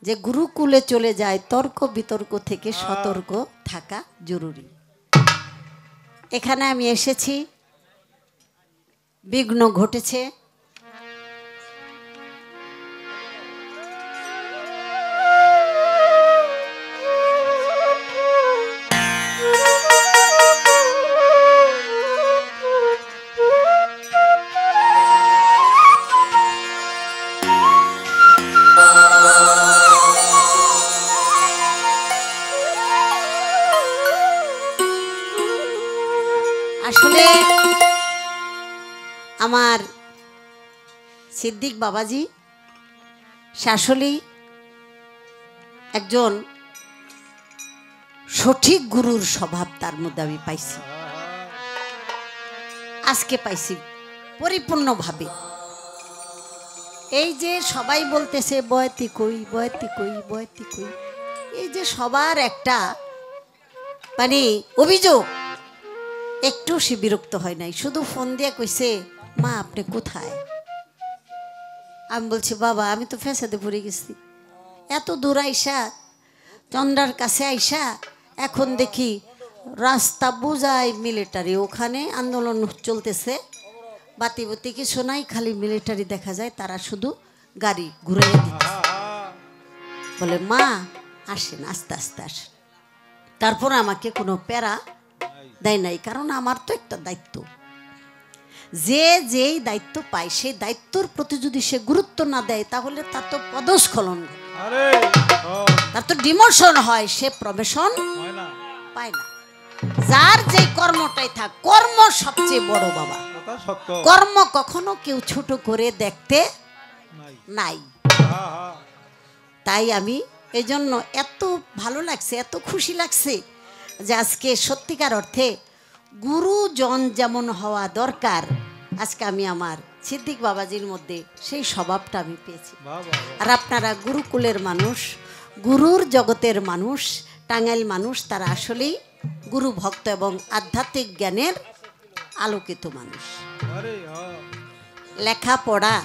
যে গুরুকুলে চলে যায় তর্ক বিতর্ক থেকে সতর্ক থাকা জরুরি। এখানে আমি এসেছি, বিঘ্ন ঘটেছে, আসলে আমার সিদ্দিক বাবাজি আসলেই একজন সঠিক গুরুর স্বভাব তার মধ্যে আমি পাইছি, আজকে পাইছি পরিপূর্ণভাবে। এই যে সবাই বলতেছে বয়তি কই বয়তি কই বয়তি কই, এই যে সবার একটা মানে অভিযোগ, একটু সে বিরক্ত হয় নাই, শুধু ফোন দিয়ে কইছে মা আপনি কোথায়। আমি বলছি বাবা আমি তো ফেসাদে পড়ে গেছি, এত দূর আইসা চন্দ্রার কাছে আইসা এখন দেখি রাস্তা বুঝাই মিলিটারি, ওখানে আন্দোলন চলতেছে, বাতি বাতি কিছু নাই, খালি মিলিটারি দেখা যায়, তারা শুধু গাড়ি ঘুরে দিচ্ছে। বলে মা আসেন আস্তে আস্তে আসেন। তারপর আমাকে কোনো প্যারা দেয় নাই, কারণ আমার তো একটা দায়িত্ব, যে যেই দায়িত্ব পায় সেই দায়িত্বর প্রতি যদি সে গুরুত্ব না দেয় তাহলে তার তো পদস্খলন, তার তো ডিমোশন হয়, সে প্রমোশন পায় না। যার যে কর্মটাই থাক, কর্ম সবচেয়ে বড় বাবা, কর্ম কখনো কেউ ছোট করে দেখতে নাই। তাই আমি এই জন্য এত ভালো লাগছে, এত খুশি লাগছে যে আজকে সত্যিকার অর্থে গুরুজন যেমন হওয়া দরকার, আজকে আমি আমার সিদ্দিক বাবাজির মধ্যে সেই স্বভাবটা আমি পেয়েছি। আর আপনারা গুরুকুলের মানুষ, গুরুর জগতের মানুষ, টাঙ্গাইল মানুষ, তারা আসলেই গুরু ভক্ত এবং আধ্যাত্মিক জ্ঞানের আলোকিত মানুষ। লেখাপড়া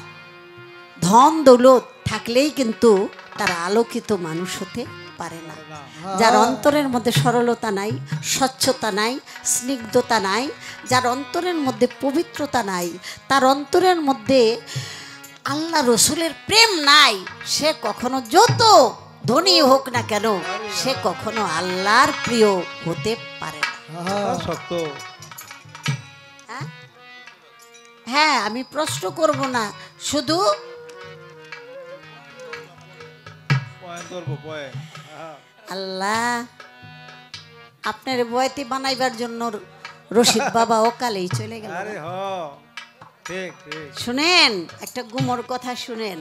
ধন দৌলত থাকলেই কিন্তু তারা আলোকিত মানুষ হতে পারে না। যার অন্তরের মধ্যে সরলতা নাই, স্বচ্ছতা নাই, স্নিগ্ধতা নাই, যার অন্তরের মধ্যে পবিত্রতা নাই, তার অন্তরের মধ্যে আল্লাহ রসুলের প্রেম নাই, সে কখনো যত ধনী হোক না কেন সে কখনো আল্লাহর প্রিয় হতে পারে না। হ্যাঁ আমি প্রশ্ন করব না, শুধু আল্লাহ আপনার বয়তি বানাইবার জন্য রশিদ বাবা ওকালেই চলে গেল। শুনেন একটা গুমর কথা শুনেন,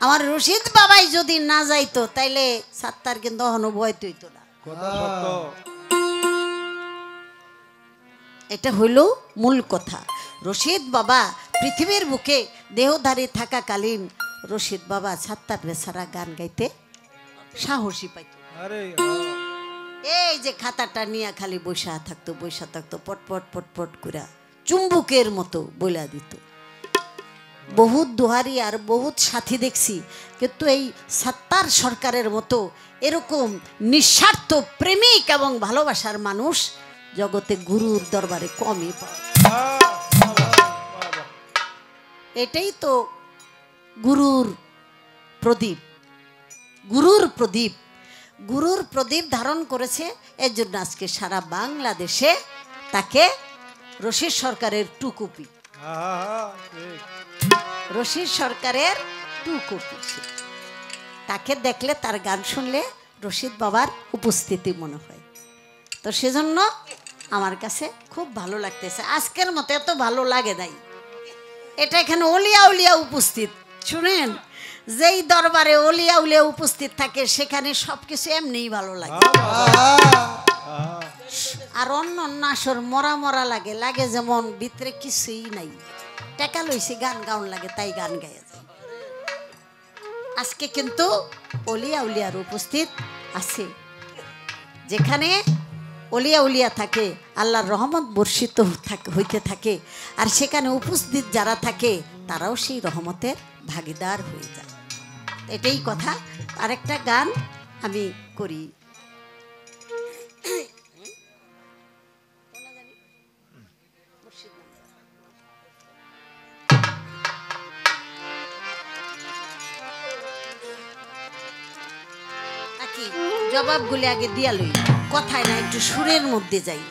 আমার রশিদ বাবাই যদি না যাইতো তাইলে সাত্তার কিন্তু বয়তি হইতো না। এটা হইল মূল কথা। রশিদ বাবা পৃথিবীর বুকে দেহধারী থাকাকালীন রশিদ বাবা সাত্তার বেচারা গান গাইতে সাহসী পাইত। এই যে খাতাটা নিয়ে খালি বৈশা থাকতো পটপট পটপট করে চুম্বুকের মতো বইলা দিত। বহুত দুহারি আর বহুত সাথী দেখছি, কিন্তু এই সাত্তার সরকারের মতো এরকম নিঃস্বার্থ প্রেমিক এবং ভালোবাসার মানুষ জগতে গুরুর দরবারে কমই পায়। এটাই তো গুরুর প্রদীপ, গুরুর প্রদীপ, গুরুর প্রদীপ ধারণ করেছে। এর জন্য আজকে সারা বাংলাদেশে তাকে রশিদ সরকারের টুকুপি, রশিদ সরকারের টুকুপি। তাকে দেখলে, তার গান শুনলে রশিদ বাবার উপস্থিতি মনে হয়। তো সেজন্য আমার কাছে খুব ভালো লাগতেছে। আজকের মতো এত ভালো লাগে নাই, এটা এখানে অলিয়া উলিয়া উপস্থিত। শুনেন, যেই দরবারে অলিয়া উলিয়া উপস্থিত থাকে সেখানে সবকিছু এমনিই ভালো লাগে। আর অন্য অন্য আসর মরা মরা লাগে, লাগে যেমন ভিতরে কিছুই নাই, টাকা লইছে গান গাউন লাগে, তাই গান গায়ে যায়। আজকে কিন্তু অলিয়া উলিয়ার উপস্থিত আছে। যেখানে অলিয়া উলিয়া থাকে আল্লাহর রহমত বর্ষিত হইতে থাকে, আর সেখানে উপস্থিত যারা থাকে তারাও সেই রহমতের ভাগিদার হয়ে যায়। এটাই কথা। আরেকটা গান আমি করি। জবাবগুলি আগে দিয়া লই, কথায় না একটু সুরের মধ্যে যাই।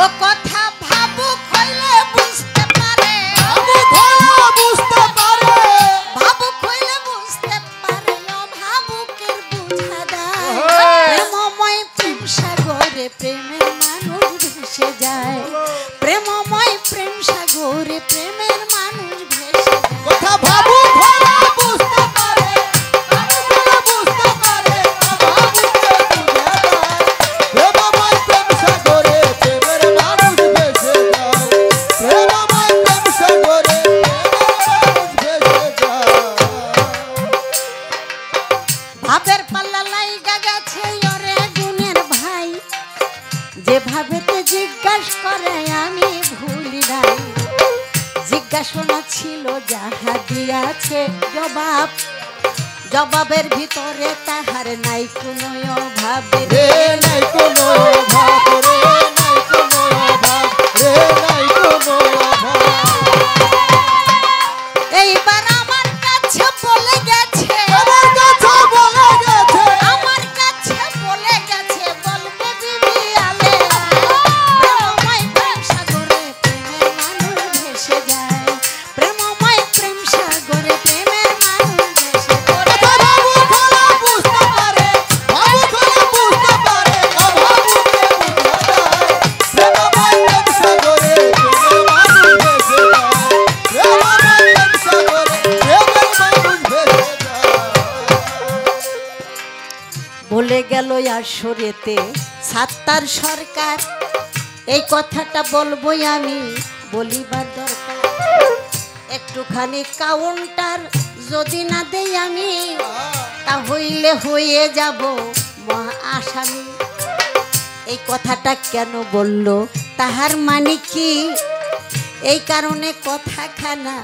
ও কথা ভাবুক হইলে বুঝতে পারে, বুঝতে পারে, ভাবুক হইলে বুঝতে পারে, ভাবুকের বুঝা দেয়। প্রেমময় প্রেম সাগরে প্রেমের মানুষ ভেসে যায়, প্রেমময় প্রেম সাগরে প্রেমের মানুষ ভেসে যায়। কথা ভাবুক হইলে বুঝতে পারে, বুঝতে পারে, ভাবুকের বুঝা দেয়। প্রেমময় প্রেম সাগরে প্রেমের মানুষ ভেসে যায়, প্রেমময় প্রেম সাগরে প্রেমের মানুষ ভেসে যায়। ভাবের পাল্লা লাইগা গেছে ওরে গুণের ভাই, যেভাবেতে জিজ্ঞাসা করে আমি ভুলি নাই। জিজ্ঞাসনা ছিল যাহা দিয়াছে জবাব, জবাবের ভিতরে তাহার নাই কোনো অভাব রে, নাই কোনো অভাব রে, নাই কোনো অভাব রে, নাই কোনো অভাব। এইবার আমার কাছে বলে গেছে, আমার কাছে বলে গেছে, আমার কাছে বলে গেছে, বলবে বিবি আলে প্রেমময় প্রেম সাগরে প্রেমের মানুষ ভেসে যায়, প্রেমময় প্রেম সাগরে প্রেমের মানুষ ভেসে যায়। বাবু খোলা বুঝতে পারে, বাবু খোলা বুঝতে পারে, ভাবুকে বুঝা যায়। প্রেমময় প্রেম সাগরে প্রেমের মানুষ ভেসে যায়, প্রেমময় প্রেম সাগরে প্রেমের মানুষ ভেসে যায়। বলে গেল আসরেতে সাত্তার সরকার, এই কথাটা বলবোই আমি, বলিবার দরকার। একটুখানি কাউন্টার যদি না দেই আমি, তাহলে হয়ে যাব মহা আসামি। এই কথাটা কেন বলল তাহার মানে কি, এই কারণে কথাখানা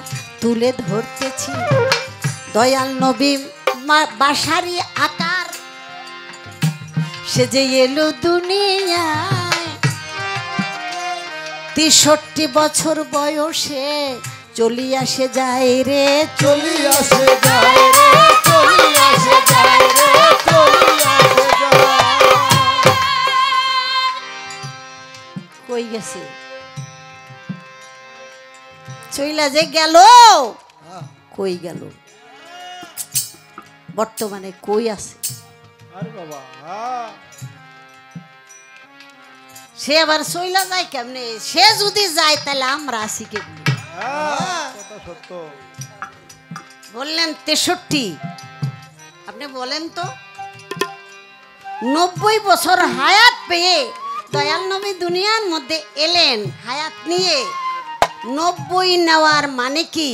তুলে ধরতেছি। দয়াল নবী বাসারি আকার, সে যে এলো দুনিয়ায় 63 বছর বয়সে, চলি আসে যায় রে, চলি আসে যায় রে, চলি আসে যায় রে, চলি আসে যায়। কই গেছে, চইলা যে গেল, কই গেল, বর্তমানে কই আছে? আরে বাবা, সে আবার চইলা যায় কেমনে? সে যদি যায় তাহলে আমরা আছি কেমনে? কথা সত্য। বললেন 63, আপনি বলেন তো 90 বছর হায়াত পেয়ে দয়াল নবী দুনিয়ার মধ্যে এলেন হায়াত নিয়ে, 90 নেওয়ার মানে কি?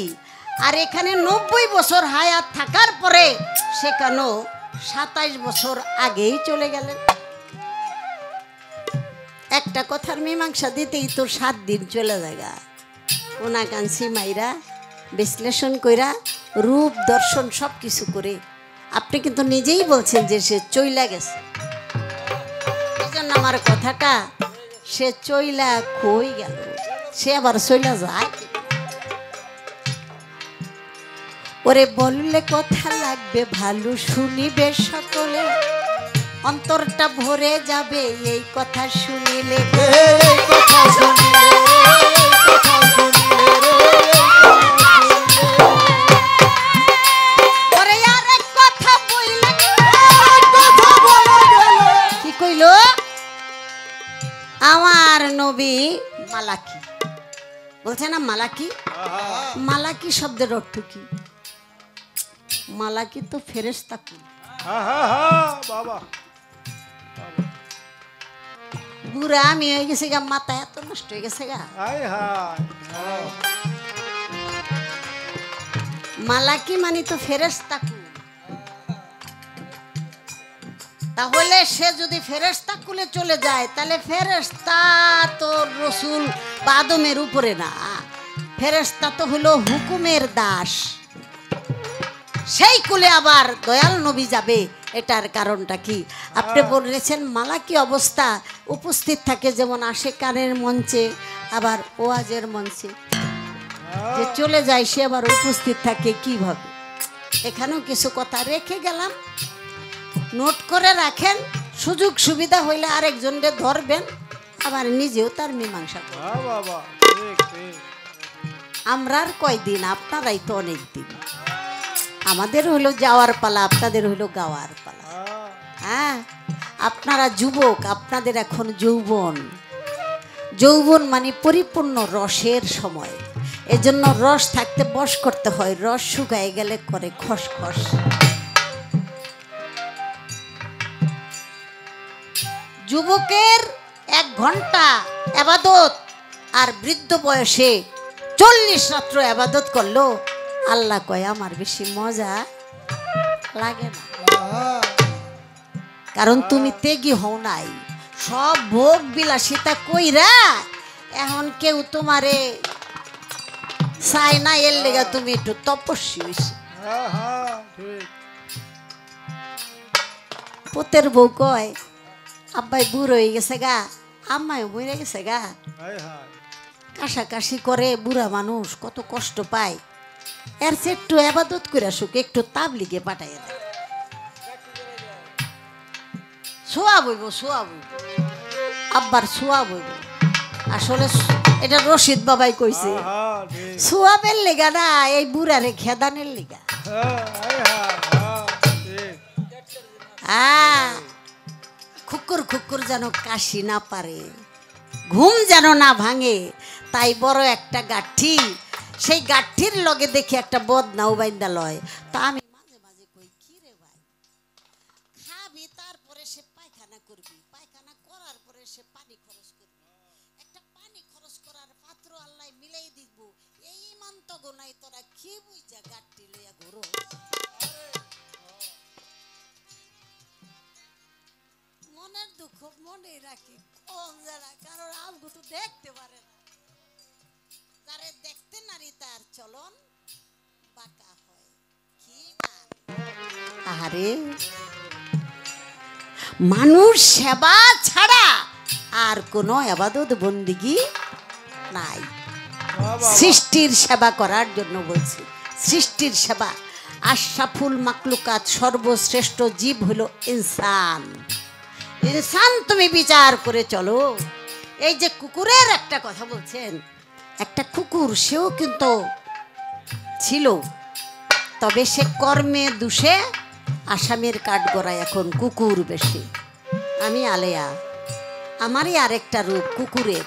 আর এখানে 90 বছর হায়াত থাকার পরে সেখানেও 27 বছর আগেই চলে গেলেন। একটা কথার মীমাংসা দিতেই তো 7 দিন চলে যায়। কোনাকাঞ্চি মাইরা বিশ্লেষণ কইরা রূপ দর্শন সব কিছু করে আপনি কিন্তু নিজেই বলছেন যে সে চইলা গেছে। এই জন্য আমার কথাটা, সে চইলা কই গেল, সে আবার চইলা যায়। ওরে বললে কথা লাগবে ভালো, শুনিবে সকলে, অন্তরটা ভরে যাবে এই কথা শুনিলে, এই কথা শুনিলে, এই কথা শুনিলে। ওরে আর এক কথা বইলা কি কইল আমার নবী মালাকি, বলছে না মালাকি? মালাকি শব্দের অর্থ কি? মালাকি তো ফেরেশতা। বাবা বুড়া আমি হয়ে গেছে গা, মাথা এত নষ্ট হয়ে গেছে গা। মালাকি মানে তো ফেরেশতা। তাহলে সে যদি ফেরেশতা কুলে চলে যায় তাহলে ফেরেশতা তো রসুল বা আদমের উপরে না, ফেরেশতা তো হলো হুকুমের দাস। সেই কুলে আবার দয়াল নবী যাবে, এটার কারণটা কি? আপনি বলেছেন মালাকি অবস্থা উপস্থিত থাকে, যেমন আসে কানের মঞ্চে আবার ওয়াজের মঞ্চে, যে চলে যায় সে আবার উপস্থিত থাকে কিভাবে? এখানেও কিছু কথা রেখে গেলাম, নোট করে রাখেন, সুযোগ সুবিধা হইলে আরেকজনকে ধরবেন, আবার নিজেও তার মীমাংসা করবেন। হ্যাঁ বাবা, ঠিক ঠিক। আমরা আর কয়দিন, আপনারাই তো অনেক দিন। আমাদের হলো যাওয়ার পালা, আপনাদের হলো গাওয়ার পালা। হ্যাঁ, আপনারা যুবক, আপনাদের এখন যৌবন। যৌবন মানে পরিপূর্ণ রসের সময়, এজন্য রস থাকতে বশ করতে হয়, রস শুকায় গেলে করে খসখস। যুবকের 1 ঘন্টা এবাদত আর বৃদ্ধ বয়সে 40 রাত্র এবাদত করলো, আল্লাহ কয় আমার বেশি মজা লাগে না, কারণ তুমি ত্যাগী হও নাই। সব ভোগ বিলাসিতা কইরা এখন কেউ তোমারে চায় না, এর লেগা তুমি একটু তপস্বী হইছো। হ্যাঁ হ্যাঁ, ঠিক। পুতের বউ কয় আব্বাই বুড়ো হয়ে গেছে গা, আম্মাইও মরে গেছে গা, হায় হায়। কাশাকাশি করে, বুড়া মানুষ কত কষ্ট পায়, এর চেয়ে একটু আবাদত করে আসুক, একটু তাবলিগে পাঠাইয়া দেয়, সোয়া বইব, সোয়া বইব, আব্বার সোয়া বইব। আসলে এটা রশিদ বাবাই কইছে, হ্যাঁ হ্যাঁ, ঠিক। সোয়াবের লেগা না, এই বুড়ারে খেদানের লেগা। হ্যাঁ, হায় হায়, হ্যাঁ, ঠিক। খুকুর খুকুর যেন কাশি না পারে, ঘুম যেন না ভাঙে, তাই বড় একটা গাঠি, সেই গাঠির লগে দেখি একটা বদনাও বাইন্দা লয়। তা আমি মাঝে মাঝে কই কি রে ভাই, খাবি তারপরে সে পায়খানা করবি, পায়খানা করার পরে সে পানি খরচ করবি, একটা পানি খরচ করার পাত্র আল্লাহ মিলাই দিব, এই ইমান তো গোনাই, তোরা কি বুঝা গাঠি লইয়া ঘুরো? মনের দুঃখ মনে রাখি, কম যারা কারোর আমগো তো দেখতে পারে না, যারে দেখতে নারী তার চলন বাঁকা হয়। কি মান? আরে মানুষ সেবা ছাড়া আর কোনো ইবাদত বন্দিগি নাই। সৃষ্টির সেবা করার জন্য বলছি, সৃষ্টির সেবা। আশরাফুল মাকলুকাত, সর্বশ্রেষ্ঠ জীব হলো ইনসান। ইনসান তুমি বিচার করে চলো। এই যে কুকুরের একটা কথা বলছেন, একটা কুকুর, সেও কিন্তু ছিল, তবে সে কর্মে দোষে আসামের কাঠগড়ায় এখন কুকুর বেশি। আমি আলেয়া, আমারই আরেকটা রূপ কুকুরের।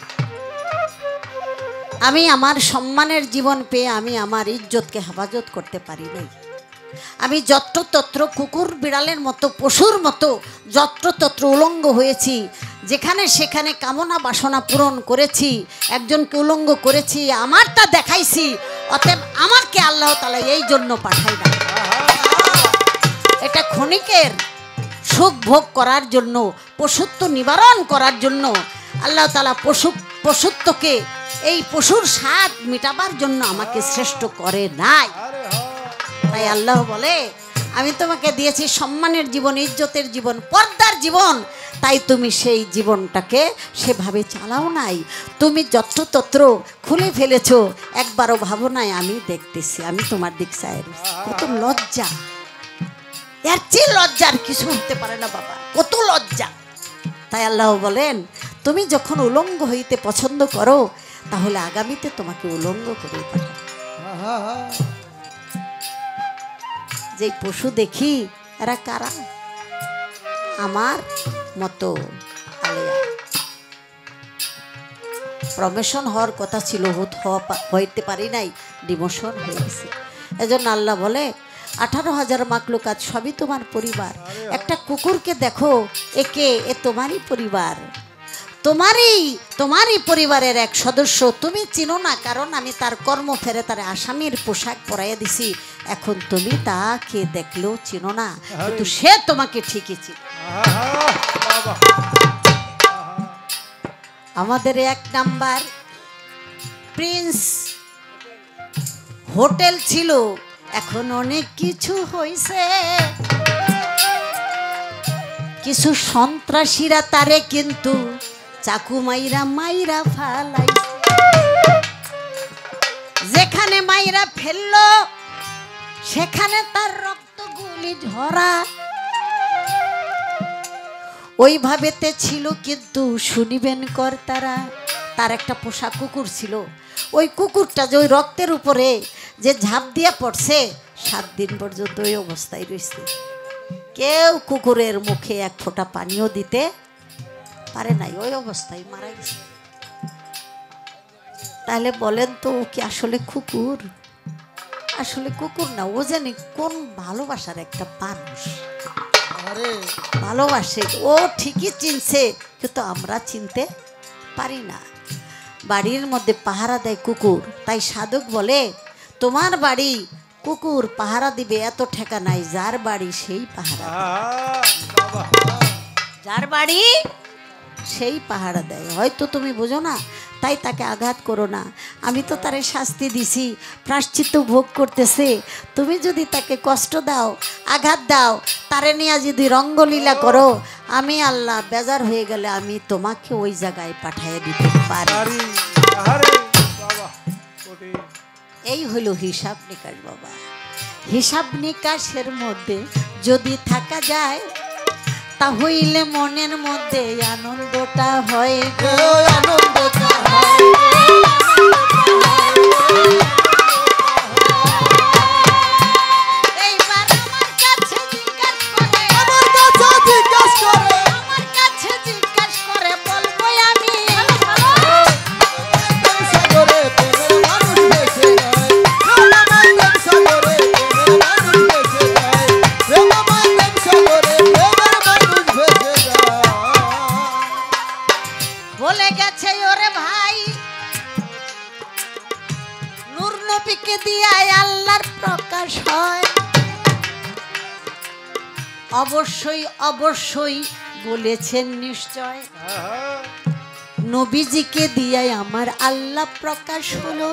আমি আমার সম্মানের জীবন পেয়ে আমি আমার ইজ্জতকে হেফাজত করতে পারি নাই। আমি যত্রতত্র কুকুর বিড়ালের মতো, পশুর মতো যত্রতত্র উলঙ্গ হয়েছি, যেখানে সেখানে কামনা বাসনা পূরণ করেছি, একজনকে উলঙ্গ করেছি, আমারটা দেখাইছি, অতএব আমাকে আল্লাহ তাআলা এই জন্য পাঠাই না। এটা ক্ষণিকের সুখ ভোগ করার জন্য, পশুত্ব নিবারণ করার জন্য আল্লাহ তাআলা পশুত্বকে, এই পশুর স্বাদ মিটাবার জন্য আমাকে শ্রেষ্ঠ করে নাই। তাই আল্লাহ বলে আমি তোমাকে দিয়েছি সম্মানের জীবন, ইজ্জতের জীবন, পর্দার জীবন, তাই তুমি সেই জীবনটাকে সেভাবে চালাও নাই। তুমি যত্রতত্র খুলে ফেলেছো, একবারও ভাবো নাই আমি দেখতেছি, আমি তোমার দিক চাই। কত লজ্জা! এর চেয়ে লজ্জার কিছু হতে পারে না বাবা, কত লজ্জা! তাই আল্লাহ বলেন তুমি যখন উলঙ্গ হইতে পছন্দ করো, তাহলে আগামীতে তোমাকে উলঙ্গ করে পাঠাবো। যে পশু দেখি এরা কারা? আমার মতো আলেয়া। প্রমোশন হওয়ার কথা ছিল, হইতে পারি নাই, ডিমোশন হয়ে গেছে। এজন্য আল্লাহ বলে 18,000 মাকলুকাত সবই তোমার পরিবার। একটা কুকুরকে দেখো, এ তোমারই পরিবার। তোমারই পরিবারের এক সদস্য, তুমি চিনো না, কারণ আমি তার কর্ম ফেরে তার আসামির পোশাক পরাইয়া দিছি। এখন তুমি তাকে দেখলেও চিনো না, কিন্তু সে তোমাকে ঠিকই চিনো। বাবা আমাদের 1 নাম্বার প্রিন্স হোটেল ছিল, এখন অনেক কিছু হইছে। কিছু সন্ত্রাসীরা তারে কিন্তু চাকু মাইরা ফালাইছে। যেখানে মাইরা ফেললো সেখানে তার রক্তগুলি ঝরা। ওইভাবেতে ছিল, কিন্তু শুনিবেন কর্তারা, তার একটা পোষা কুকুর ছিল। ওই কুকুরটা যে ওই রক্তের উপরে যে ঝাঁপ দিয়া পড়ছে, 7 দিন পর্যন্ত ওই অবস্থায় রয়েছে। কেউ কুকুরের মুখে 1 ফোঁটা পানিও দিতে পারে নাই, ওই অবস্থায় মারা গেছে। তাহলে বলেন তো, ও কি আসলে কুকুর? আসলে কুকুর না, ও জানি কোন ভালোবাসার একটা মানুষ। ভালোবাসে, ও ঠিকই চিনছে, কিন্তু আমরা চিনতে পারি না। বাড়ির মধ্যে পাহারা দেয় কুকুর, তাই সাধক বলে তোমার বাড়ি কুকুর পাহারা দিবে এত ঠেকা নাই, যার বাড়ি সেই পাহারা দেয়। যার বাড়ি সেই পাহারা দেয়। হয়তো তুমি বোঝো না, তাই তাকে আঘাত করো না। আমি তো তারে শাস্তি দিছি, প্রায়শ্চিত্ত ভোগ করতেছে। তুমি যদি তাকে কষ্ট দাও, আঘাত দাও, তারে নিয়ে যদি রঙ্গলীলা করো, আমি আল্লাহ বেজার হয়ে গেলে আমি তোমাকে ওই জায়গায় পাঠিয়ে দিতে পারি। এই হলো হিসাব নিকাশ বাবা। হিসাব নিকাশের মধ্যে যদি থাকা যায়, তাহলে মনের মধ্যে আনন্দটা হয় গো, আনন্দটা হয়। এইবার আমার কাছে জিজ্ঞাসা করে বলবো আমি, বলে গেছে ওরে ভাই, নূর নবীকে দিয়া আল্লাহর প্রকাশ হয়। অবশ্যই বলেছেন নিশ্চয়, নবীজিকে দিয়ে আমার আল্লাহ প্রকাশ হলো।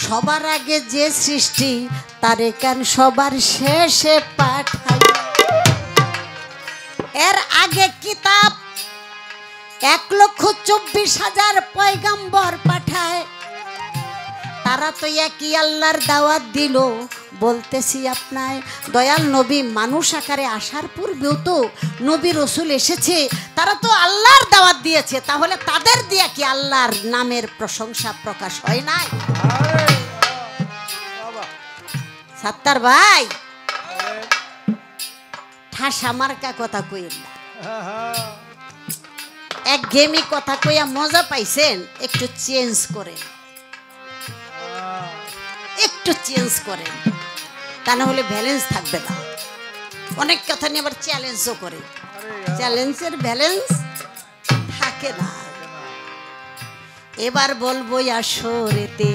সবার আগে যে সৃষ্টি, তারে কেন সবার শেষে পাঠাই। এর আগে কিতাব 1,24,000 পয়গাম্বর পাঠায়, তারা তো একই আল্লাহর দাওয়াত দিল। বলতেছি আপনার দয়াল নবী মানুষ আকারে আসার পূর্বেও তো নবী রসুল এসেছে, তারা তো আল্লাহর দাওয়াত দিয়েছে, তাহলে তাদের দিয়ে কি আল্লাহর নামের প্রশংসা প্রকাশ হয় নাই? সাত্তার ভাই, ঠাসা মার্কা কথা কইেন না, এক গেমি কথা কইয়া মজা পাইছেন, একটু চেঞ্জ করেন, একটু চেঞ্জ করেন, তা না হলে ব্যালেন্স থাকবে না। অনেক কথা নিয়ে আবার চ্যালেঞ্জও করে, চ্যালেঞ্জের ব্যালেন্স থাকে না। এবার বলবো আসরেতে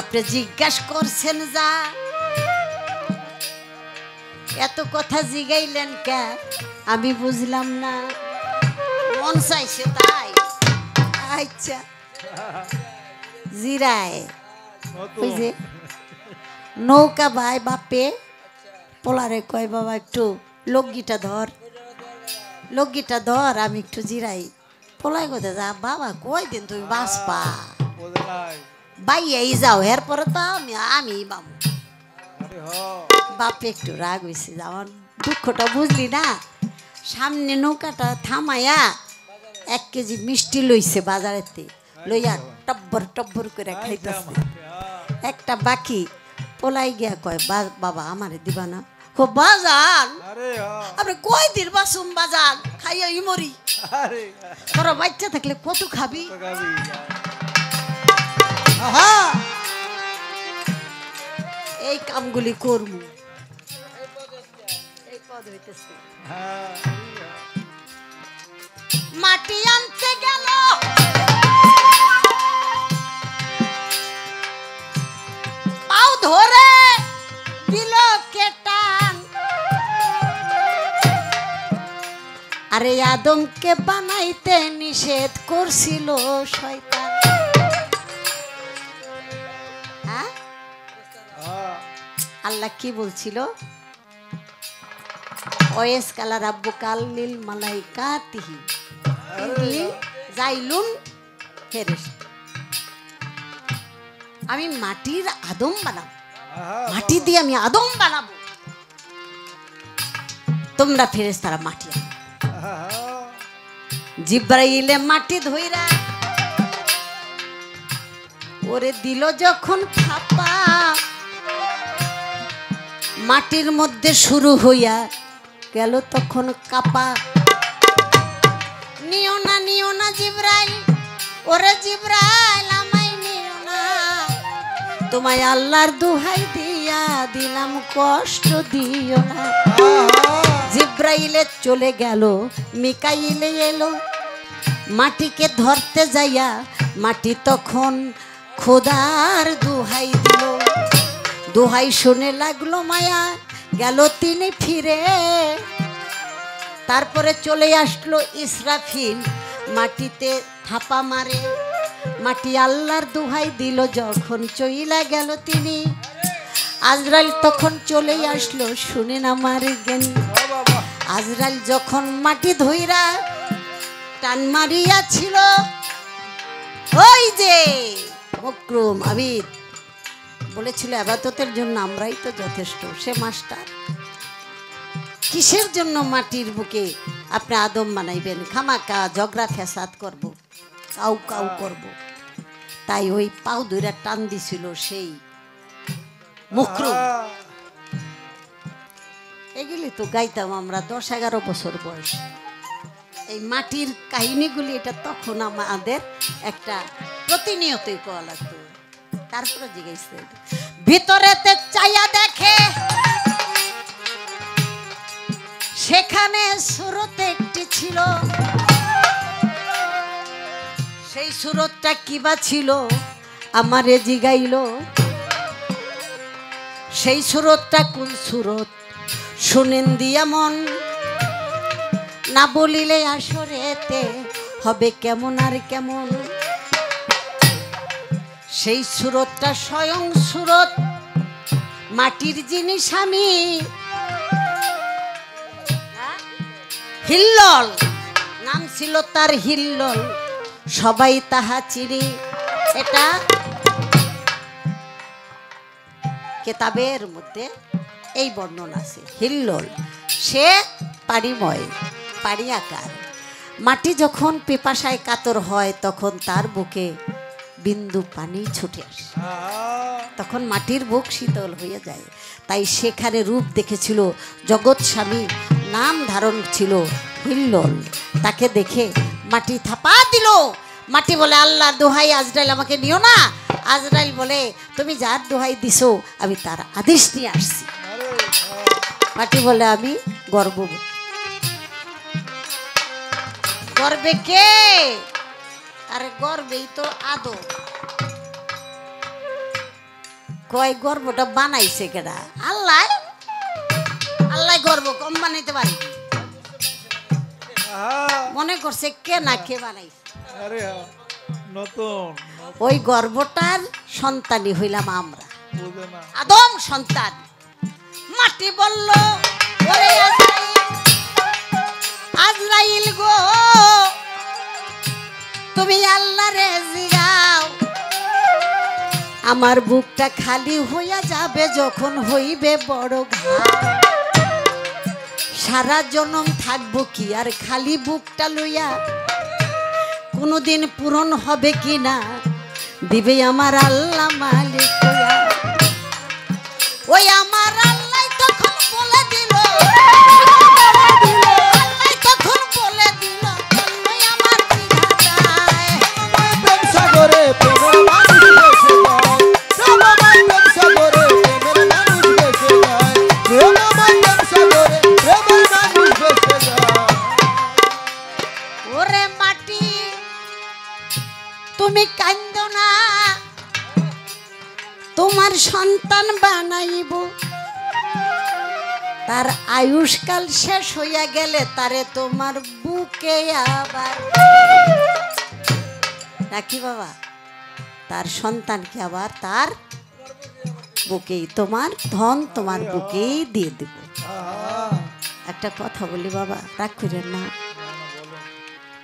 আপনি জিজ্ঞাসা করছেন, যা এত কথা জিগাইলেন কে, আমি বুঝলাম না, মন চাইছে তাই। আচ্ছা জিরায় ওই যে নৌকা ভাই বাপে পোলারে কয়, বাবা একটু লগ্গিটা ধর, আমি একটু জিরাই। পোলায় কোথায় যা বাবা, কই দিন তুমি বাঁচপা, বাইয়াই যাও, এরপরে তো আমি বাবু। বাপে একটু রাগ হয়েছে, আমার দুঃখটা বুঝলি না। সামনে নৌকাটা থামাইয়া 1 কেজি মিষ্টি লইছে বাজারেতে, লইয়া টব্বর করে খাইতেছে। একটা বাকি পোলাই গিয়া কয়, বাবা আমারে দিবা না? ও বাজান, আপনি কয় দিন বাসুম বাজান, খাইয়া মরি। তোরা বাচ্চা থাকলে কত খাবি? এই কামগুলি করবো, এই পদ হইতেছে। মাটি আনতে গেল, পাও ধরে দিল কেটান। আরে আদমকে বানাইতে নিষেধ করছিল শয়তান। হ্যাঁ? আল্লাহ কি বলছিল? ওয়েস কালা রাব্বুকাল লিল মালাইকাতিহি ইন্নী জাইলুন ফেরেশতা। আমি মাটির আদম বানাবো, মাটি দিয়ে আমি আদম বানাবো, তোমরা ফেরেশতারা মাটি আনো। জিব্রাইলে মাটি ধইরা ওরে দিল যখন থাপা, মাটির মধ্যে শুরু হইয়া গেল তখন কাপা। নিও না জিব্রাইল, ওরে জিব্রাইল আমায় নিও না, তোমায় আল্লাহর দোহাই দিয়া দিলাম কষ্ট দিও না। জিব্রাইলে চলে গেল, মিকাইলে এলো, মাটিকে ধরতে যাইয়া মাটি তখন খোদার দোহাই দিল। দোহাই শুনে লাগলো মায়া, গেল তিনি ফিরে। তারপরে চলে আসলো ইসরাফিল, মাটিতে থাপা মারে। মাটি আল্লাহর দোহাই দিল যখন চইলা গেল তিনি। আজরাইল তখন চলে আসলো, শুনেন আমার জ্ঞান। আজরাইল যখন মাটি ধইরা টান মারিয়াছিল, ওই যে মকরুম আবিদ বলেছিল ইবাদতের জন্য আমরাই তো যথেষ্ট। সে মাস্টার, কিসের জন্য মাটির বুকে আপনি আদম বানাইবেন? খামাকা ঝগড়া ফ্যাসাদ করব, কাউ কাউ করব। তাই ওই পাও ধইরা টান দিছিল সেই মকরুম। এগুলি তো গাইতাম আমরা 10-11 বছর বয়স। এই মাটির কাহিনীগুলি এটা তখন আমাদের একটা প্রতিনিয়তই কওয়া লাগতো। তারপরে জিজ্ঞাসা ভিতরেতে চাইয়া দেখে, সেখানে সুরতে একটি ছিল। সেই সুরতটা কিবা ছিল আমারে জিগাইল। সেই সুরতটা কোন সুরত শুনেন দিয়া মন, না বলিলে আসরেতে হবে কেমন আর কেমন। সেই সুরতটা স্বয়ং সুরত মাটির জিনিস আমি হিল্লল, নাম ছিল তার হিল্লল, সবাই তাহা চিনি। এটা কেতাবের মধ্যে এই বর্ণনা আছে। হিল্লল সে পানিময়, পানি আকার। মাটি যখন পিপাসায় কাতর হয় তখন তার বুকে বিন্দু পানি ছুটে আসে, তখন মাটির বুক শীতল হয়ে যায়। তাই সেখানে রূপ দেখেছিল জগৎ স্বামী, নাম ধারণ ছিল হিল্লল। তাকে দেখে মাটি থাপা দিল। মাটি বলে আল্লাহর দোহাই আজরাইল আমাকে নিও না। আজরাইল বলে তুমি যার দোহাই দিছো আমি তার আদেশ নিয়ে আসছি। মাটি বলে আমি গর্ববতী। গর্বে কে? আরে গর্বেই তো আদম। কয় গর্বটা বানাইছে কেডা? আল্লাহ। আল্লাহ গর্ব কম বানাইতে পারে? মনে করছে কে না কে বানাইছে। ওই গর্বটার সন্তানই হইলাম আমরা, আদম সন্তান। মাটি বলল ওরে আজরাইল গো, তুমি আল্লাহরে জিগাও, আমার বুকটা খালি হইয়া যাবে যখন হইবে বড় ঘাম। সারা জনম থাকবো কি আর খালি বুকটা লইয়া? কোনদিন পূরণ হবে কি না দিবে আমার আল্লাহ মালিক। ওই আমার আল্লাহ তখন বলে দিল, আল্লাহ তখন বলে দিল আমার সাগরে ওরে আয়ুষ্কাল শেষ হইয়া গেলে তারে তোমার বুকে আবার রাখি বাবা, তার সন্তানকে আবার তার বুকেই, তোমার ধন তোমার বুকেই দিয়ে দেব। একটা কথা বলি বাবা, রাগ করেন না,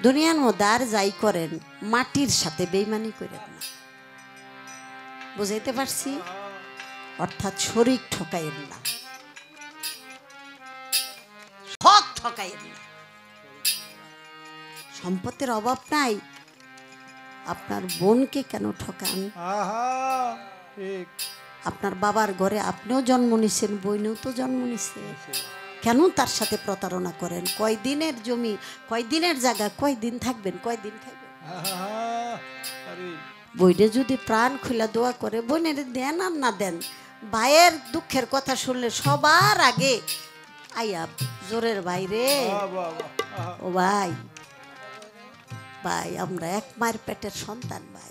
দুনিয়ার মধ্যে আর যাই করেন মাটির সাথে বেইমানি করেন না, বুঝাইতে পারছি? অর্থাৎ শরীর ঠকাইয়েন না, হক ঠকাইয়েন না। সম্পত্তির অভাব নাই, আপনার বোনকে কেন ঠকান? আপনার বাবার ঘরে আপনিও জন্ম নিছেন, বইনেও তো জন্ম নিছে, কেন তার সাথে প্রতারণা করেন? কয়দিনের জমি, কয়দিনের জায়গা, কয়দিন থাকবেন, কয়দিন খাইবেন? বইনে যদি প্রাণ খুলে দোয়া করে, বোনের দেন আর না দেন, ভাইয়ের দুঃখের কথা শুনলে সবার আগে আইয়া জোরের বাইরে, ও ভাই, ভাই আমরা এক মায়ের পেটের সন্তান, ভাই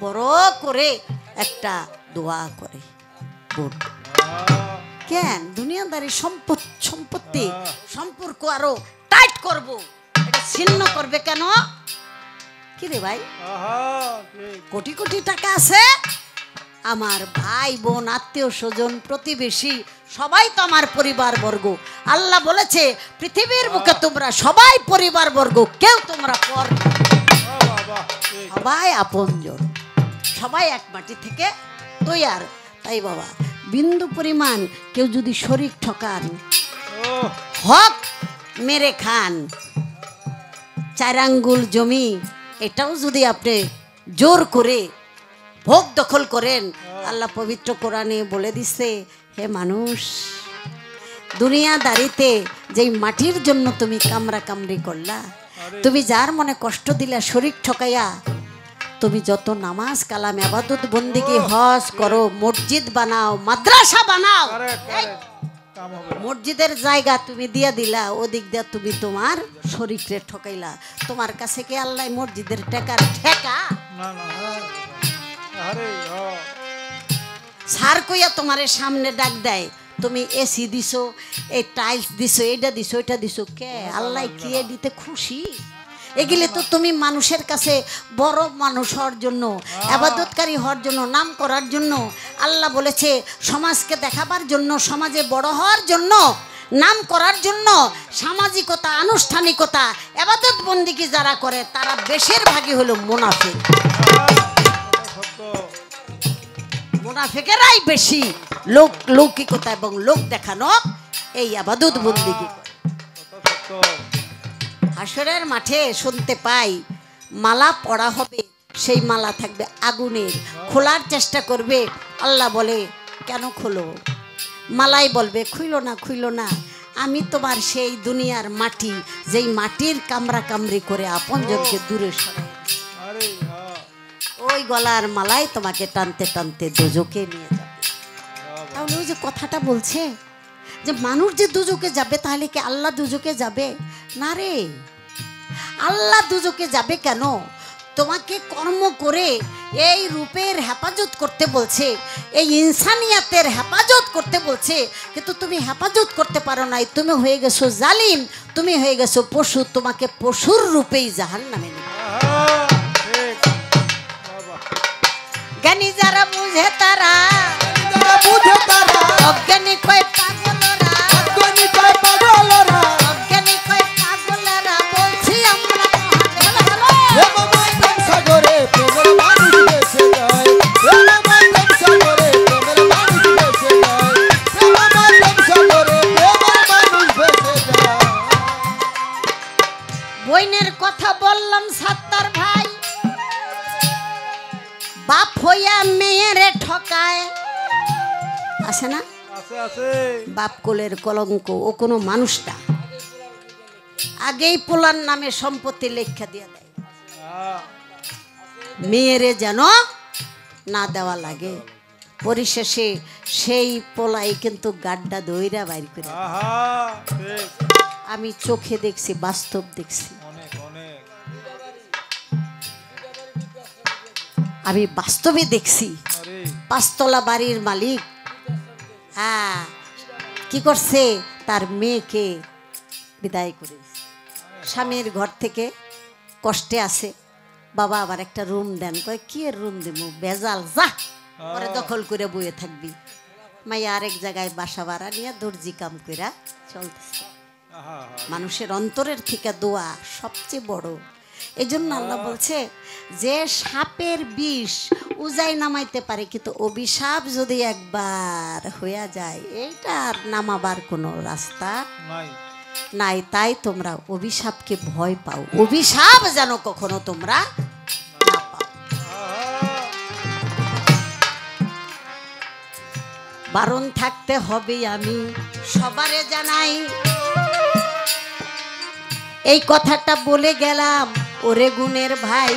বড় করে একটা দোয়া করে বোন। কেন দুনিয়াদারি সম্পত্তি সম্পর্ক আরো টাইট করব, এটা ছিন্ন করবে কেন? কি রে ভাই, কোটি কোটি টাকা আছে, আমার ভাই বোন আত্মীয় স্বজন প্রতিবেশী সবাই তো আমার পরিবার বর্গ। আল্লাহ বলেছে পৃথিবীর বুকে তোমরা সবাই পরিবার বর্গ, কেউ তোমরা পর, সবাই আপনজন, সবাই এক মাটি থেকে তৈয়ার। তাই বাবা, বিন্দু পরিমাণ কেউ যদি শরীর ঠকান, হক মেরে খান, 4 আঙ্গুল জমি এটাও যদি আপনি জোর করে ভোগ দখল করেন, আল্লাহ পবিত্র কোরআনে বলে দিছে, হে মানুষ, দুনিয়াদারিতে যেই মাটির জন্য তুমি কামরা কামড়ি করলা, তুমি যার মনে কষ্ট দিলা শরীর ঠকাইয়া, তুমি যত নামাজ কালাম ইবাদত বন্দেগী হজ করো, মসজিদ বানাও, মাদ্রাসা বানাও, মসজিদের জায়গা তুমি দিয়া দিলা, ওদিক দিয়া তুমি তোমার শরীরে ঠকাইলা। তোমার কাছে কি আল্লাহ মসজিদের টাকার ঠেকা? সার কইয়া তোমারে সামনে ডাক দেয়, তুমি এসি দিছো, এই টাইলস দিছো, এটা দিছো, এটা দিছো, কে আল্লাহ কি দিতে খুশি? এগুলি তো তুমি মানুষের কাছে বড় মানুষ হওয়ার জন্য, ইবাদতকারী হওয়ার জন্য, নাম করার জন্য। আল্লাহ বলেছে সমাজকে দেখাবার জন্য, সমাজে বড় হওয়ার জন্য, নাম করার জন্য, সামাজিকতা, আনুষ্ঠানিকতা, ইবাদত বন্দেগী যারা করে তারা বেশিরভাগই হলো মুনাফিক। মুনাফিকেরাই বেশি লৌকিকতা এবং লোক দেখানো এই ইবাদত বন্দেগী। হাসরের মাঠে শুনতে পাই মালা পড়া হবে, সেই মালা থাকবে আগুনের, খোলার চেষ্টা করবে, আল্লাহ বলে কেন খোলো? মালাই বলবে খুইল না, খুইল না, আমি তোমার সেই দুনিয়ার মাটি, যেই মাটির কামরা কামড়ি করে আপনজনকে দূরে সরাই, ওই গলার মালাই তোমাকে টানতে টানতে দোজকে নিয়ে যাবে। তাহলে ওই যে কথাটা বলছে যে মানুষ যে দুজকে যাবে, তাহলে কি আল্লাহ দুজকে যাবে না? রে, আল্লাহ দুজকে যাবে কেন? তোমাকে কর্ম করে এই রূপের হেফাজত করতে বলছে, এই ইনসানিয়াতের হেফাজত করতে বলছে, কিন্তু তুমি হেফাজত করতে পারো নাই, তুমি হয়ে গেছো জালিম, তুমি হয়ে গেছো পশু, তোমাকে পশুর রূপেই জাহান্নামে নেবে। জ্ঞানী যারা বুঝে তারা, অজ্ঞানী কয় পাগলরা, অজ্ঞানী কয় পাগলরা, বলছি আমরা সাগরে প্রেমের মানুষ ভেসে যায়, সাগরে প্রেমের মানুষ ভেসে যায়, সাগরে প্রেমের মানুষ ভেসে যায়। বইনের কথা বললাম সাত্তার ভাই, বাপ হইয়া মেয়েরে ঠকায়, আছে না? বাপ কোলের কলঙ্ক, ও কোনো মানুষটা আগেই পোলার নামে সম্পত্তি লেখা দিয়ে দেয়, মেয়েরে যেন না দেওয়া লাগে, পরিশেষে সেই পোলাই কিন্তু গাড্ডা দইরা বাইর করে। আমি চোখে দেখছি, বাস্তব দেখছি, আমি বাস্তবে দেখছি। 5 তলা বাড়ির মালিক, হ্যাঁ, কি করছে, তার মেয়েকে বিদায় করে দিছে। স্বামীর ঘর থেকে কষ্টে আছে, বাবা আবার একটা রুম দেন। কয় কি এর রুম দিব, বেজাল, যা পরে দখল করে বইয়ে থাকবি। মাইয়া আরেক জায়গায় বাসা ভাড়া নিয়ে দর্জি কাম কইরা চলতেছে। মানুষের অন্তরের থেকে দোয়া সবচেয়ে বড়। এই জন্য আল্লাহ বলছে যে সাপের বিষ উজাই নামাইতে পারে, কিন্তু অভিশাপ যদি একবার হইয়া যায় এইটা আর নামাবার কোনো রাস্তা নাই। তাই তোমরা অভিশাপকে ভয় পাও, অভিশাপ যেন কখনো তোমরা না পাও। বারণ থাকতে হবে, আমি সবারে জানাই। এই কথাটা বলে গেলাম ওরে গুণের ভাই,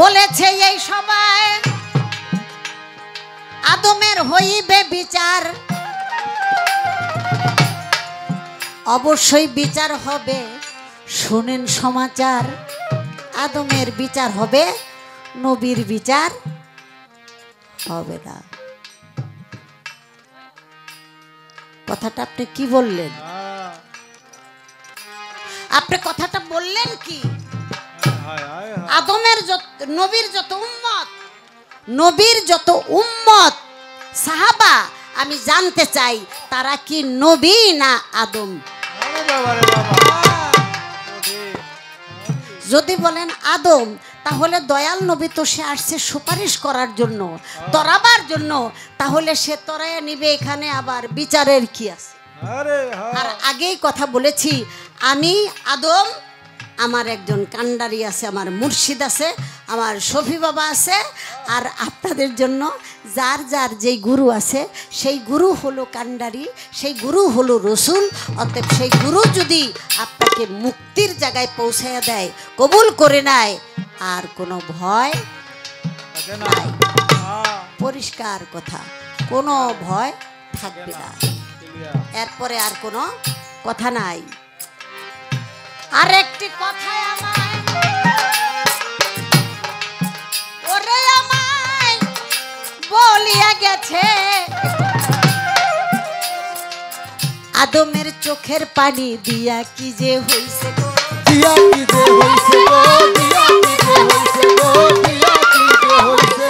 বলেছে এই সবাই আদমের হইবে বিচার, অবশ্যই বিচার হবে। শুনেন সমাচার, আদমের বিচার হবে, নবীর বিচার হবে না। কথাটা আপনি কি বললেন? আপনি কথাটা বললেন কি? আদমের নবীর যত উম্মত সাহাবা, আমি জানতে চাই তারা কি নবী না আদম? যদি বলেন আদম, তাহলে দয়াল নবী তো সে আসছে সুপারিশ করার জন্য, তরাবার জন্য, তাহলে সে তরাইয়া নিবে, এখানে আবার বিচারের কি আছে? আর আগেই কথা বলেছি, আমি আদম, আমার একজন কান্ডারি আছে, আমার মুর্শিদ আছে, আমার শফি বাবা আছে, আর আপনাদের জন্য যার যার যেই গুরু আছে সেই গুরু হলো কান্ডারি, সেই গুরু হলো রসুল। অতএব সেই গুরু যদি আপনাকে মুক্তির জায়গায় পৌঁছাইয়া দেয়, কবুল করে নেয়, আর কোনো ভয় নাই। পরিষ্কার কথা, কোনো ভয় থাকবে না, এরপরে আর কোনো কথা নাই। আরেকটি কথা আমায়, ওরে আমায় বলিয়া গেছে, আদমের চোখের পানি দিয়া কি যে হইছে গো, দিয়া কি যে হইছে গো, দিয়া কি যে হইছে গো, দিয়া কি যে হইছে।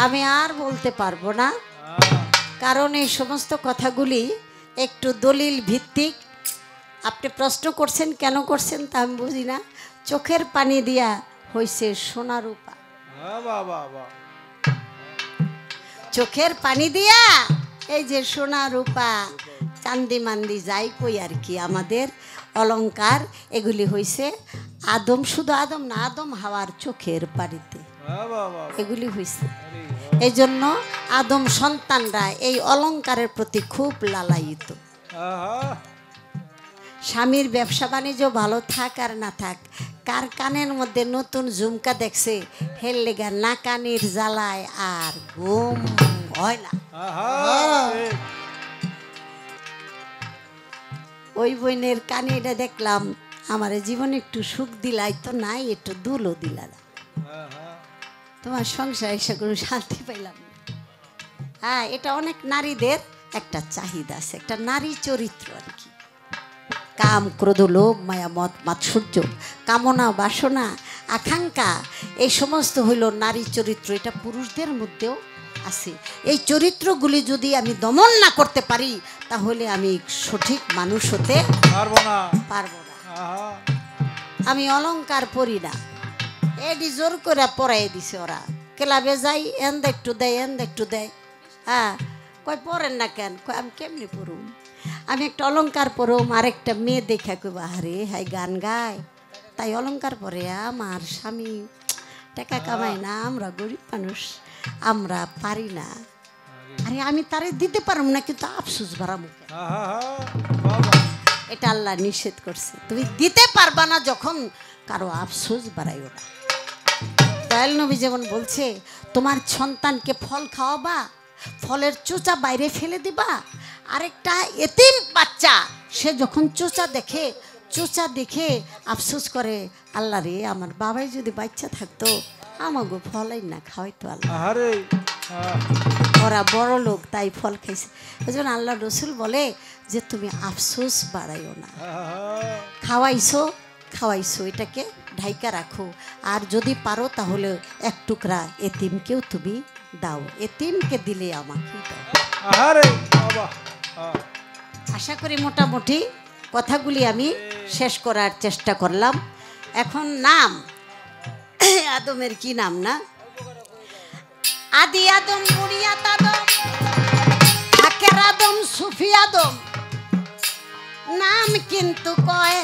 আমি আর বলতে পারবো না, কারণ এই সমস্ত কথাগুলি একটু দলিল ভিত্তিক। আপনি প্রশ্ন করছেন, কেন করছেন তা আমি বুঝি না। চোখের পানি দিয়া হইছে সোনা রূপা, চোখের পানি দিয়া এই যে সোনা রূপা চান্দি মান্দি যাই কই আর কি, আমাদের অলংকার, এগুলি হইছে আদম, শুধু আদম না, আদম হাওয়ার চোখের পানিতে এগুলি হইছে। এই জন্য আদম সন্তানরা এই অলংকারের প্রতি খুব লালায়িত। স্বামীর ব্যবসা বাণিজ্য ভালো থাক আর না থাক, কার কানের মধ্যে নতুন ঝুমকা দেখছে, হের লেগা না কানের জ্বালায় আর ঘুম হয় না। ওই বোনের কানে এটা দেখলাম, আমার জীবনে একটু সুখ দিলাই তো নাই, একটু দুলও দিলা না, তোমার সংসার এসে কোনো শান্তি পাইলাম না। হ্যাঁ, এটা অনেক নারীদের একটা চাহিদা আছে, একটা নারী চরিত্র আর কি। কাম, ক্রোধ, লোভ, মায়া, মদ, মাৎসর্য, কামনা, বাসনা, আকাঙ্ক্ষা, এই সমস্ত হইল নারী চরিত্র। এটা পুরুষদের মধ্যেও আছে। এই চরিত্রগুলি যদি আমি দমন না করতে পারি, তাহলে আমি সঠিক মানুষ হতে পারবো না। আমি অলংকার পরি না, এডি জোর করে পরাই দিছে ওরা। ক্লাবে যাই, এন্দ একটু দেয়, এন্দ একটু দেয়। হ্যাঁ, কয় পরেন না কেন? কয় আমি কেমনি পড়ুম, আমি একটা অলংকার পরুম, আরেকটা মেয়ে দেখা কইবা আরে হাই গান গায়, তাই অলংকার পরে। আমার স্বামী টাকা কামাই না, আমরা গরিব মানুষ, আমরা পারি না। আরে আমি তারে দিতে পারব না, কিন্তু আফসোস বাড়াবো। এটা আল্লাহ নিষেধ করছে, তুমি দিতে পারবা না যখন, কারো আফসোস বাড়াইও না। দয়াল নবী যেমন বলছে, তোমার সন্তানকে ফল খাওয়াবা, ফলের চোচা বাইরে ফেলে দিবা। আরেকটা এতিম বাচ্চা, সে যখন চোচা দেখে আফসোস করে, আল্লাহ রে, আমার বাবাই যদি বাচ্চা থাকতো, আমাগো ফলাই না খাওয়াইতো আল্লাহ। ওরা বড় লোক তাই ফল খাইছে। ওই জন্য আল্লাহ রসুল বলে যে তুমি আফসোস বাড়াইও না, খাওয়াইছো খাওয়াইছো এটাকে ঢাইকা রাখো, আর যদি পারো তাহলে এক টুকরা এতিমকেও তুমি দাও, এতিমকে দিলে আমাকে দাও। আশা করি মোটামুটি কথাগুলি আমি শেষ করার চেষ্টা করলাম। এখন নাম আদমের কি নাম না, আদি আদম, বুনিয়াত আদম, হাকের আদম, সুফি আদম, নাম কিন্তু কয়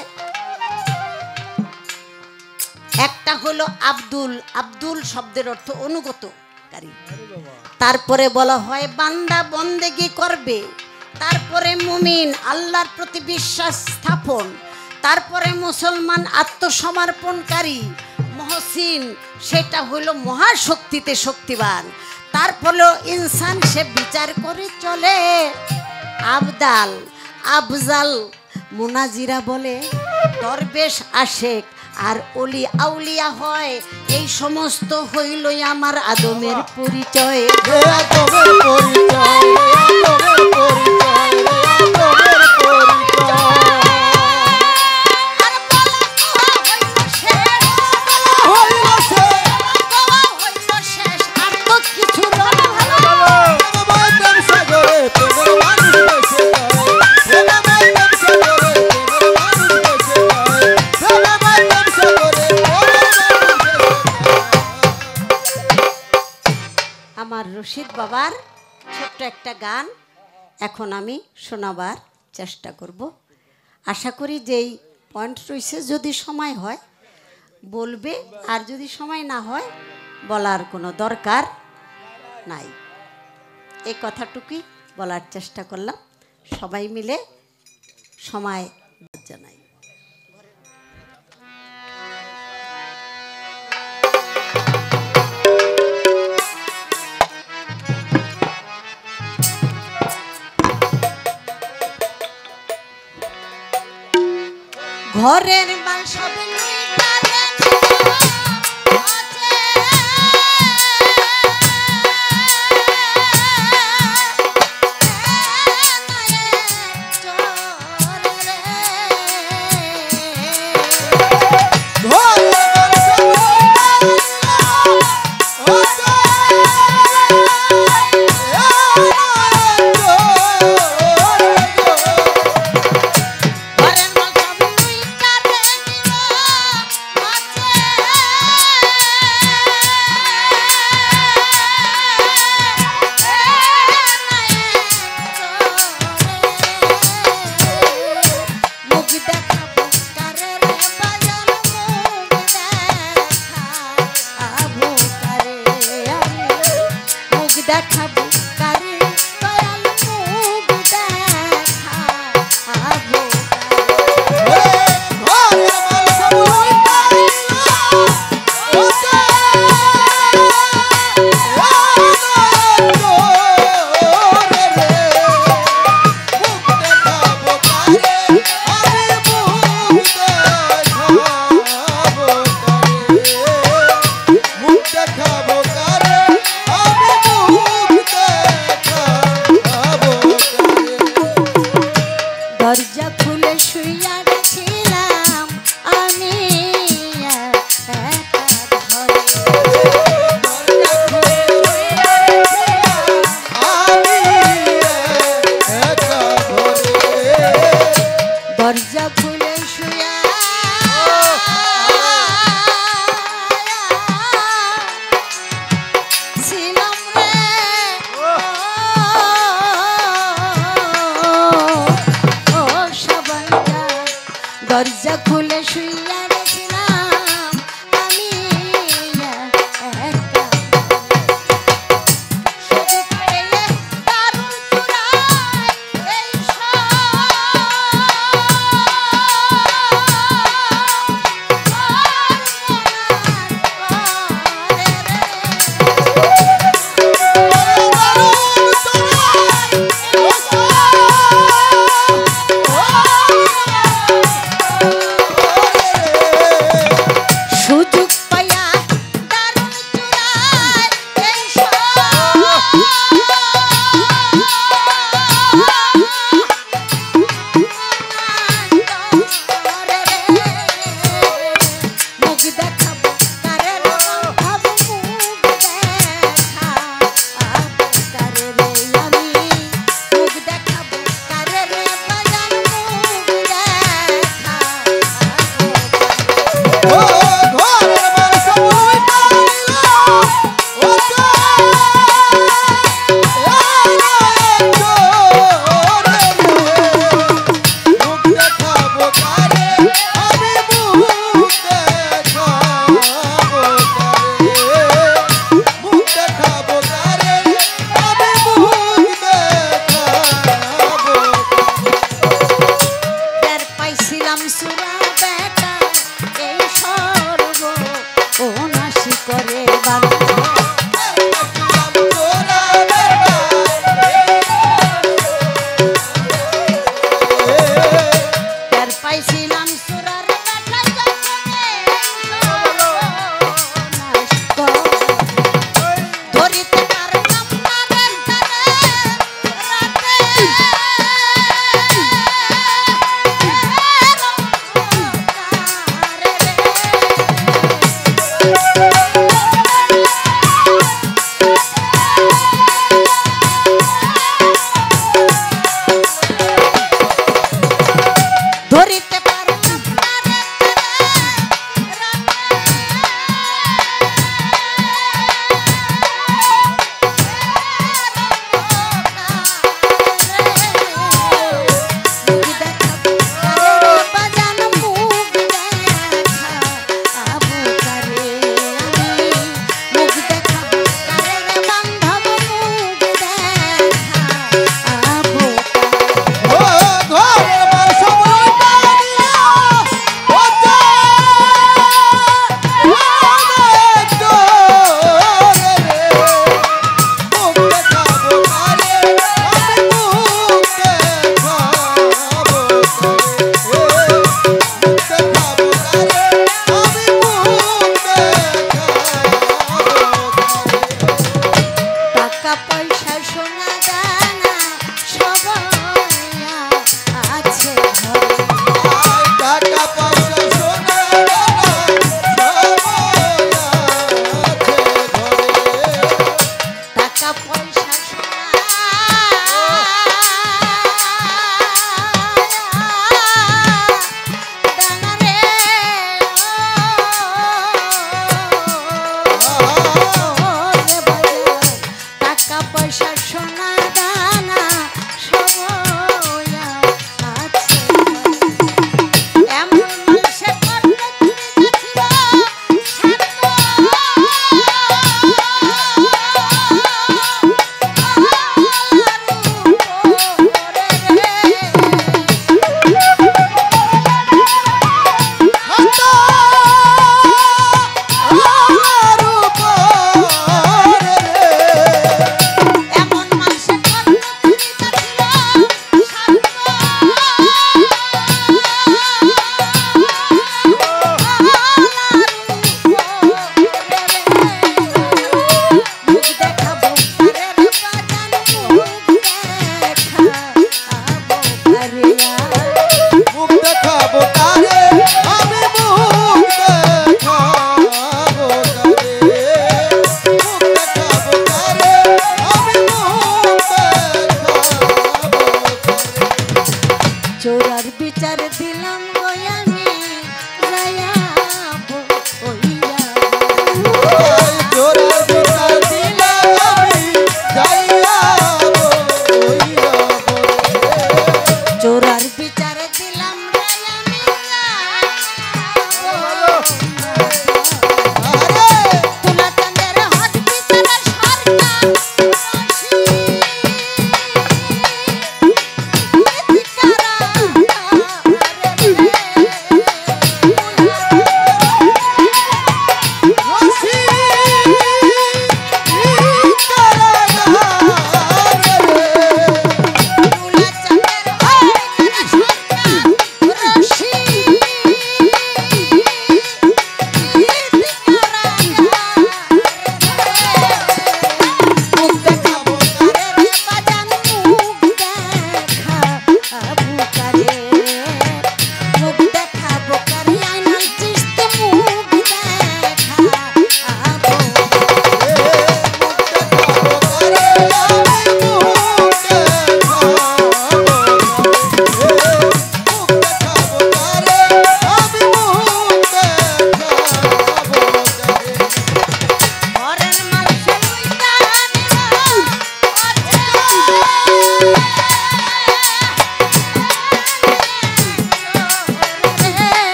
একটা হলো আব্দুল। আব্দুল শব্দের অর্থ অনুগতকারী। তারপরে বলা হয় বান্দা বন্দেগি করবে, তারপরে মুমিন আল্লাহর প্রতি বিশ্বাস স্থাপন, তারপরে মুসলমান আত্মসমর্পণকারী, মহসিন সেটা হলো মহাশক্তিতে শক্তিবান, তারপরে ইনসান সে বিচার করে চলে, আবদাল, আফজাল, মুনাজিরা বলে দরবেশ, আশেক আর অলি আউলিয়া হয়। এই সমস্ত হইলই আমার আদমের পরিচয়। আমার রশিদ বাবার ছোট্ট একটা গান এখন আমি শোনাবার চেষ্টা করব। আশা করি যেই পয়েন্ট রয়েছে যদি সময় হয় বলবে, আর যদি সময় না হয় বলার কোনো দরকার নাই। এই কথাটুকুই বলার চেষ্টা করলাম। সবাই মিলে সময় জানাই। ঘরের মাল সব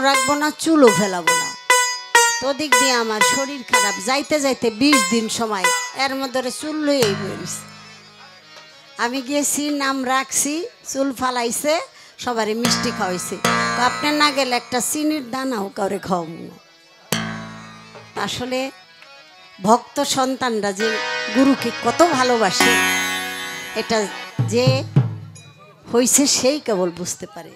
রাখবো না, চুলও ফেলাবো না। তো দিক দিয়ে আমার শরীর খারাপ, যাইতে যাইতে 20 দিন সময়, এর মধ্যে চুল লইয়াই বলিস। আমি গিয়েছি, নাম রাখছি, চুল ফালাইছে, সবারই মিষ্টি খাওয়াইছে। তো আপনি না গেলে একটা চিনির দানাও কাউরে খাওয়াবো না। আসলে ভক্ত সন্তানরা যে গুরুকে কত ভালোবাসে, এটা যে হইছে সেই কেবল বুঝতে পারে।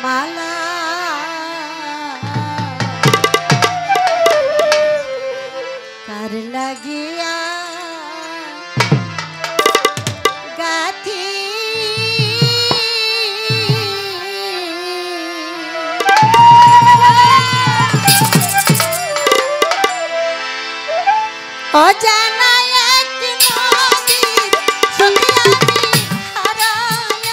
মালা কার লাগিয়া গাথি অজানা এক নদীর সঙ্গে আমি হারায়া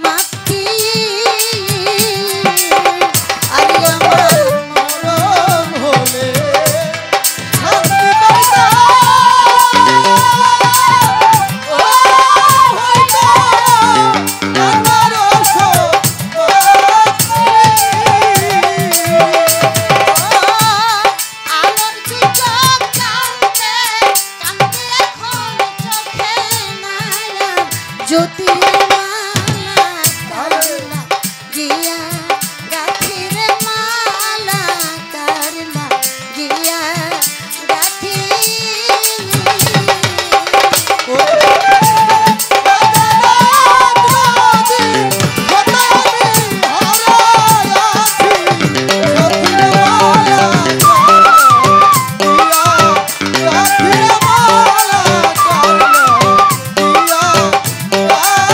মাটি আরে আমার মরণ হলে শান্তি পাইতা ও হইতো আমার আলোর চিচক কাঁদতে কাঁদতে এখন চোখে মায়া জ্যোতি মালা কারলা গিয়া গাথির মালা কারলা গিয়া গাথি Yeah.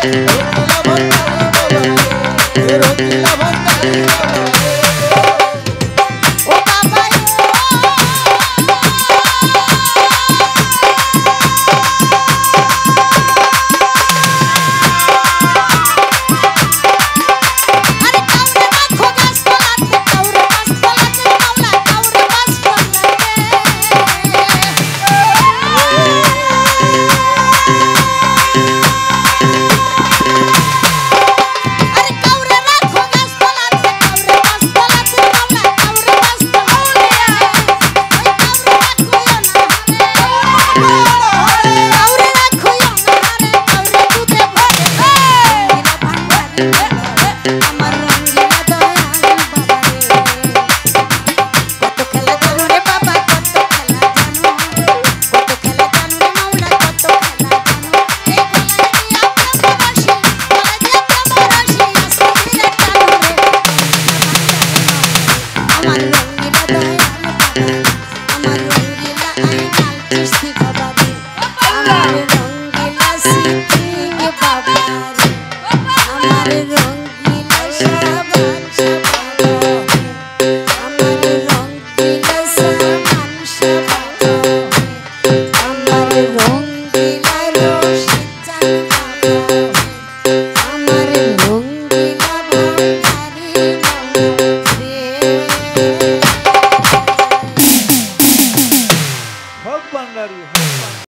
রঙ্গিলা ভান্ডারি বাবা রে রঙ্গিলা